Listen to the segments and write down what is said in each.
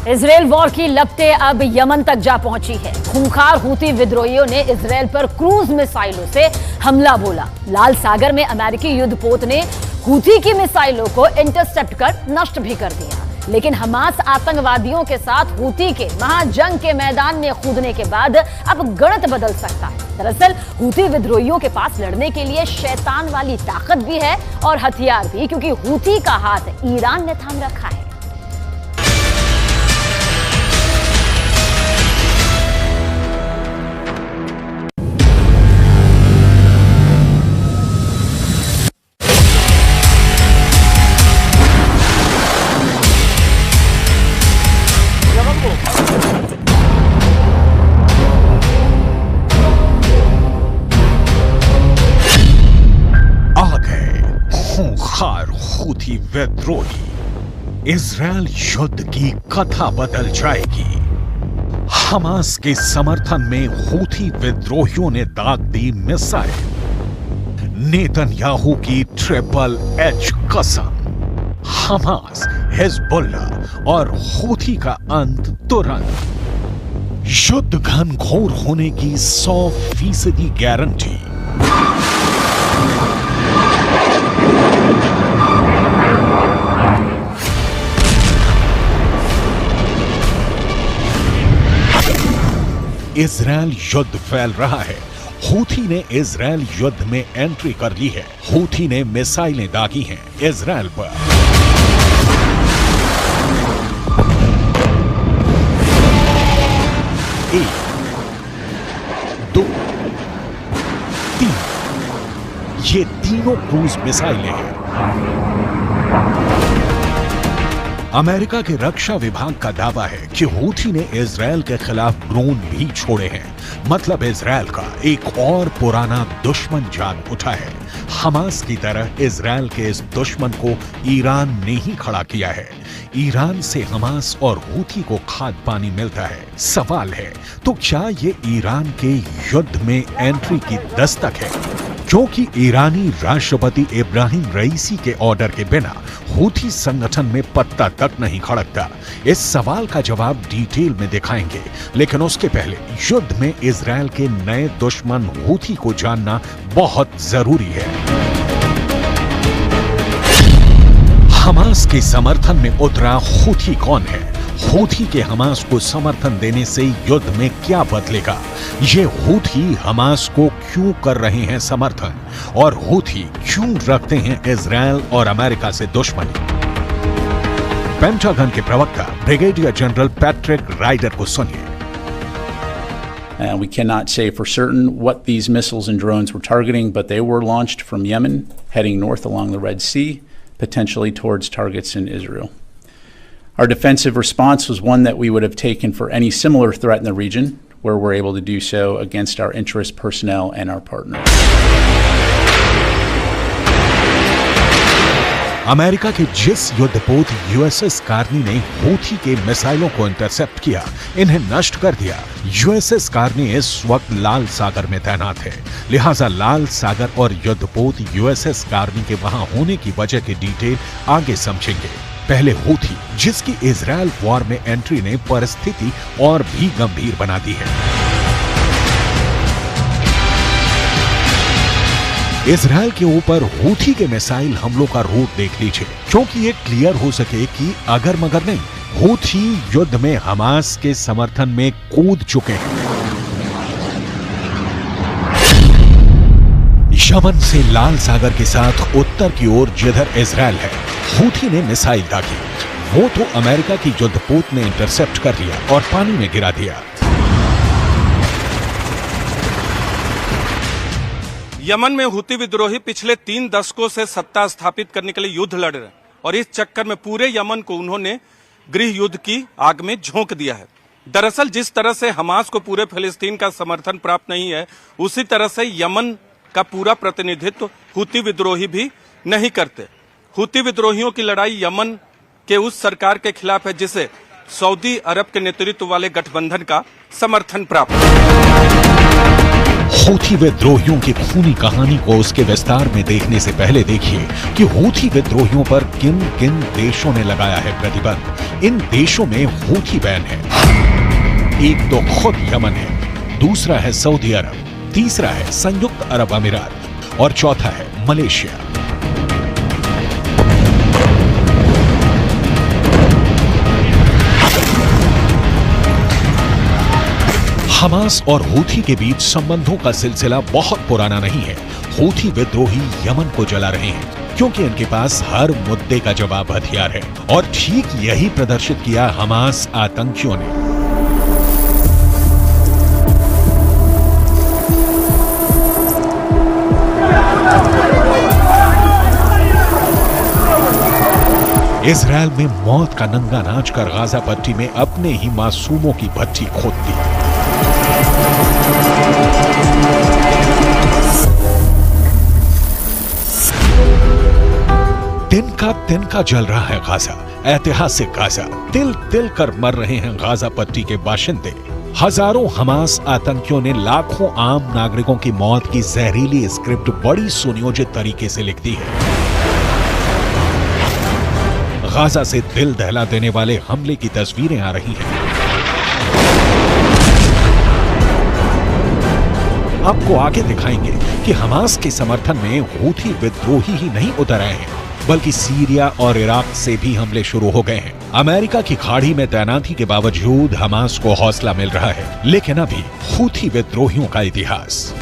Israel war की लपटें अब Yemen तक जा पहुंची है। खूंखार हूती विद्रोहियों ने इजराइल पर क्रूज मिसाइलों से हमला बोला। लाल सागर में अमेरिकी युद्धपोत ने हूती की मिसाइलों को इंटरसेप्ट कर नष्ट भी कर दिया। लेकिन हमास आतंकवादियों के साथ हूती के महाजंग के मैदान में कूदने के बाद अब गणित बदल सकता है। दरअसल हूती विद्रोहियों के पास लड़ने के लिए शैतान वाली ताकत भी है और हथियार भी, क्योंकि हूती का हाथ ईरान ने थाम रखा है। खूंखार हूती विद्रोही। इजराइल युद्ध की कथा बदल जाएगी। हमास के समर्थन में हूती विद्रोहियों ने दाग दी मिसाइल। नेतन्याहू की ट्रिपल एच कसम। हमास, हिजबुल्लाह और हूती का अंत तुरंत। युद्ध घनघोर होने की 100% गारंटी। इजराइल युद्ध फैल रहा है। हूथी ने इजराइल युद्ध में एंट्री कर ली है। हूथी ने मिसाइलें दागी हैं इजराइल पर। एक, दो, तीन, ये तीनों क्रूज मिसाइलें हैं। अमेरिका के रक्षा विभाग का दावा है कि हूथी ने इजराइल के खिलाफ ड्रोन भी छोड़े हैं। मतलब इजराइल का एक और पुराना दुश्मन जाग उठा है। हमास की तरह इजराइल के इस दुश्मन को ईरान ने ही खड़ा किया है। ईरान से हमास और हूथी को खाद पानी मिलता है। सवाल है, तो क्या ये ईरान के युद्ध में एंट्री की दस्तक है? क्योंकि ईरानी राष्ट्रपति इब्राहिम रईसी के ऑर्डर के बिना हूथी संगठन में पत्ता तक नहीं खड़कता। इस सवाल का जवाब डिटेल में दिखाएंगे, लेकिन उसके पहले युद्ध में इजराइल के नए दुश्मन हूथी को जानना बहुत जरूरी है। हमास के समर्थन में उतरा हूथी कौन है? हूथी के हमास को समर्थन देने से युद्ध में क्या बदलेगा? ये हूथी हमास को क्यों कर रहे हैं समर्थन? और हूथी क्यों रखते हैं इजराइल और अमेरिका से दुश्मनी? पेंटागन के प्रवक्ता ब्रिगेडियर जनरल पैट्रिक राइडर को सुनिए। We cannot say for certain what these missiles and drones were targeting, but they were launched from Yemen, heading north along the Red Sea, potentially towards targets in Israel. Our defensive response was one that we would have taken for any similar threat in the region, where we're able to do so against our interest personnel and our partners. America के जिस युद्धपोत USS Carney ने Houthi के मिसाइलों को intercept किया, इन्हें नष्ट कर दिया, यूएसएस कार्नी इस वक्त लाल सागर में तैनात है। लिहाजा लाल सागर और युद्धपोत यूएसएस कार्नी के वहां होने की वजह की डिटेल आगे समझेंगे। पहले हूथी, जिसकी इजराइल वॉर में एंट्री ने परिस्थिति और भी गंभीर बना दी है। इजराइल के ऊपर हूथी के मिसाइल हमलों का रूट देख लीजिए, क्योंकि ये क्लियर हो सके कि अगर मगर नहीं, हूथी युद्ध में हमास के समर्थन में कूद चुके हैं। यमन से लाल सागर के साथ उत्तर की ओर जिधर इजराइल है, हूथी ने मिसाइल दागी। वो तो अमेरिका की युद्धपोत ने इंटरसेप्ट कर लिया और पानी में गिरा दिया। यमन में हूती विद्रोही पिछले 3 दशकों से सत्ता स्थापित करने के लिए युद्ध लड़ रहे हैं और इस चक्कर में पूरे यमन को उन्होंने गृह युद्ध की आग में झोंक दिया है। दरअसल जिस तरह से हमास को पूरे फिलिस्तीन का समर्थन प्राप्त नहीं है, उसी तरह से यमन का पूरा प्रतिनिधित्व हूती विद्रोही भी नहीं करते। हूती विद्रोहियों की लड़ाई यमन के उस सरकार के खिलाफ है जिसे सऊदी अरब के नेतृत्व वाले गठबंधन का समर्थन प्राप्त। हूथी विद्रोहियों की खूनी कहानी को उसके विस्तार में देखने से पहले देखिए कि हूथी विद्रोहियों पर किन किन देशों ने लगाया है प्रतिबंध। इन देशों में हूथी बैन है। एक तो खुद यमन है, दूसरा है सऊदी अरब, तीसरा है संयुक्त अरब अमीरात और चौथा है मलेशिया। हमास और हूथी के बीच संबंधों का सिलसिला बहुत पुराना नहीं है। हूथी विद्रोही यमन को जला रहे हैं क्योंकि इनके पास हर मुद्दे का जवाब हथियार है और ठीक यही प्रदर्शित किया हमास आतंकियों ने। इजरायल में मौत का नंगा नाच कर गाजा पट्टी में अपने ही मासूमों की भट्टी खोद दी। तिनका जल रहा है गाजा, ऐतिहासिक गाजा। तिल तिल कर मर रहे हैं गाजा पट्टी के बाशिंदे। हजारों हमास आतंकियों ने लाखों आम नागरिकों की मौत की जहरीली स्क्रिप्ट बड़ी सुनियोजित तरीके से लिख दी है। गाजा से दिल दहला देने वाले हमले की तस्वीरें आ रही हैं। आपको आगे दिखाएंगे कि हमास के समर्थन में हूथी विद्रोही ही नहीं उतर आए हैं, बल्कि सीरिया और इराक से भी हमले शुरू हो गए हैं। अमेरिका की खाड़ी में तैनाती के बावजूद हमास को हौसला मिल रहा है, लेकिन अभी हूथी विद्रोहियों का इतिहास।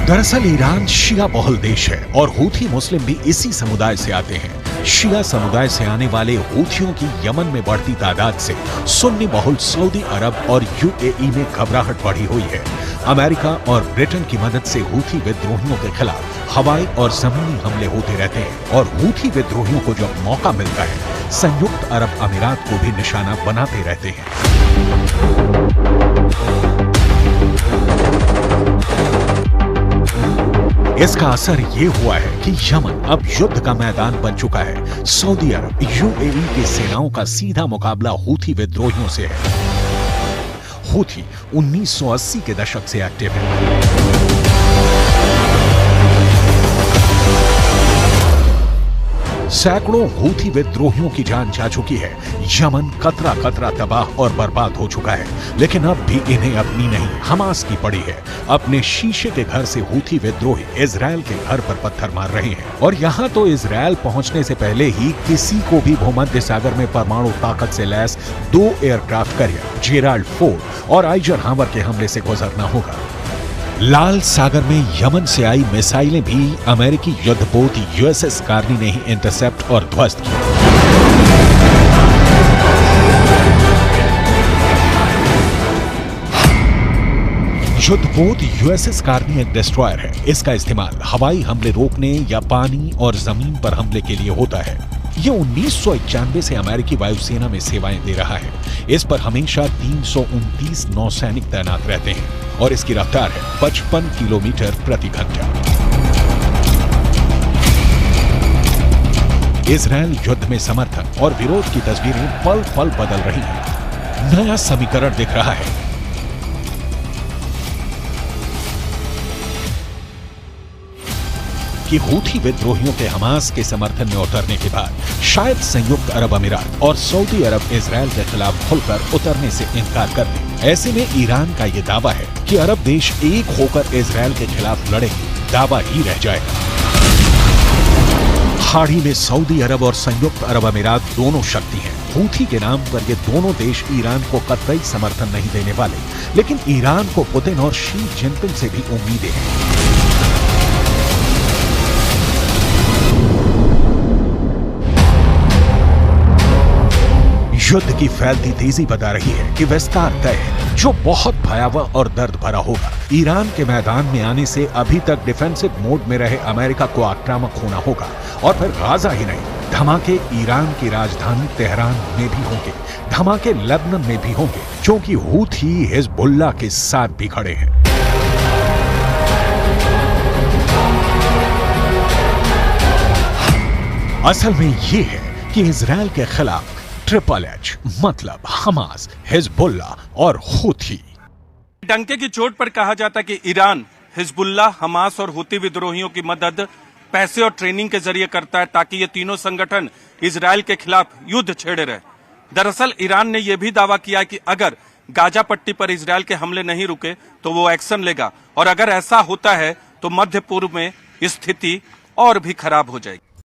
दरअसल ईरान शिया बहुल देश है और हूथी मुस्लिम भी इसी समुदाय से आते हैं। शिया समुदाय से आने वाले हूथियों की यमन में बढ़ती तादाद से सुन्नी बहुल सऊदी अरब और यूएई में घबराहट बढ़ी हुई है। अमेरिका और ब्रिटेन की मदद से हूथी विद्रोहियों के खिलाफ हवाई और जमीनी हमले होते रहते हैं और हूथी विद्रोहियों को जब मौका मिलता है संयुक्त अरब अमीरात को भी निशाना बनाते रहते हैं। इसका असर ये हुआ है कि यमन अब युद्ध का मैदान बन चुका है। सऊदी अरब यूएई की सेनाओं का सीधा मुकाबला हूथी विद्रोहियों से है। हूथी 1980 के दशक से एक्टिव है। सैकड़ों हूथी विद्रोहियों की जान जा चुकी है। यमन कतरा कतरा तबाह और बर्बाद हो चुका है, लेकिन अब भी इन्हें अपनी नहीं हमास की पड़ी है। अपने शीशे के घर से हूथी विद्रोही इजरायल के घर पर पत्थर मार रहे हैं और यहाँ तो इजरायल पहुंचने से पहले ही किसी को भी भूमध्य सागर में परमाणु ताकत से lace 2 aircraft carrier Gerald Ford और आइजनहावर के हमले से गुजरना होगा। लाल सागर में यमन से आई मिसाइलें भी अमेरिकी युद्धपोत यूएसएस कार्नी ने ही इंटरसेप्ट और ध्वस्त की। युद्धपोत यूएसएस कार्नी एक डिस्ट्रॉयर है। इसका इस्तेमाल हवाई हमले रोकने या पानी और जमीन पर हमले के लिए होता है। ये 1991 से अमेरिकी वायुसेना में सेवाएं दे रहा है। इस पर हमेशा 329 नौसैनिक तैनात रहते हैं और इसकी रफ्तार है 55 किलोमीटर प्रति घंटा। इजरायल युद्ध में समर्थन और विरोध की तस्वीरें पल पल बदल रही हैं। नया समीकरण दिख रहा है। कि हूथी विद्रोहियों के हमास के समर्थन में उतरने के बाद शायद संयुक्त अरब अमीरात और सऊदी अरब इजरायल के खिलाफ खुलकर उतरने से इनकार कर दें। ऐसे में ईरान का ये दावा है कि अरब देश एक होकर इजरायल के खिलाफ लड़ेंगे, दावा ही रह जाएगा। खाड़ी में सऊदी अरब और संयुक्त अरब अमीरात दोनों शक्ति हैं। हूथी के नाम पर ये दोनों देश ईरान को कतई समर्थन नहीं देने वाले, लेकिन ईरान को पुतिन और शी जिनपिंग से भी उम्मीदें हैं। युद्ध की फैलती तेजी बता रही है कि विस्तार तय है, जो बहुत भयावह और दर्द भरा होगा। ईरान के मैदान में आने से अभी तक डिफेंसिव मोड में रहे अमेरिका को आक्रामक होना होगा और फिर गाजा ही नहीं, धमाके ईरान की राजधानी तेहरान में भी होंगे, धमाके लेबनान में भी होंगे, क्योंकि हूथी हिजबुल्लाह के साथ भी खड़े हैं। असल में ये है कि इजराइल के खिलाफ ट्रिपल एच मतलब हमास, हिजबुल्ला और हूथी। डंके की चोट पर कहा जाता है कि ईरान हिजबुल्ला, हमास और हूती विद्रोहियों की मदद पैसे और ट्रेनिंग के जरिए करता है ताकि ये तीनों संगठन इजराइल के खिलाफ युद्ध छेड़े रहे। दरअसल ईरान ने यह भी दावा किया कि अगर गाजा पट्टी पर इजराइल के हमले नहीं रुके तो वो एक्शन लेगा, और अगर ऐसा होता है तो मध्य पूर्व में स्थिति और भी खराब हो जाएगी।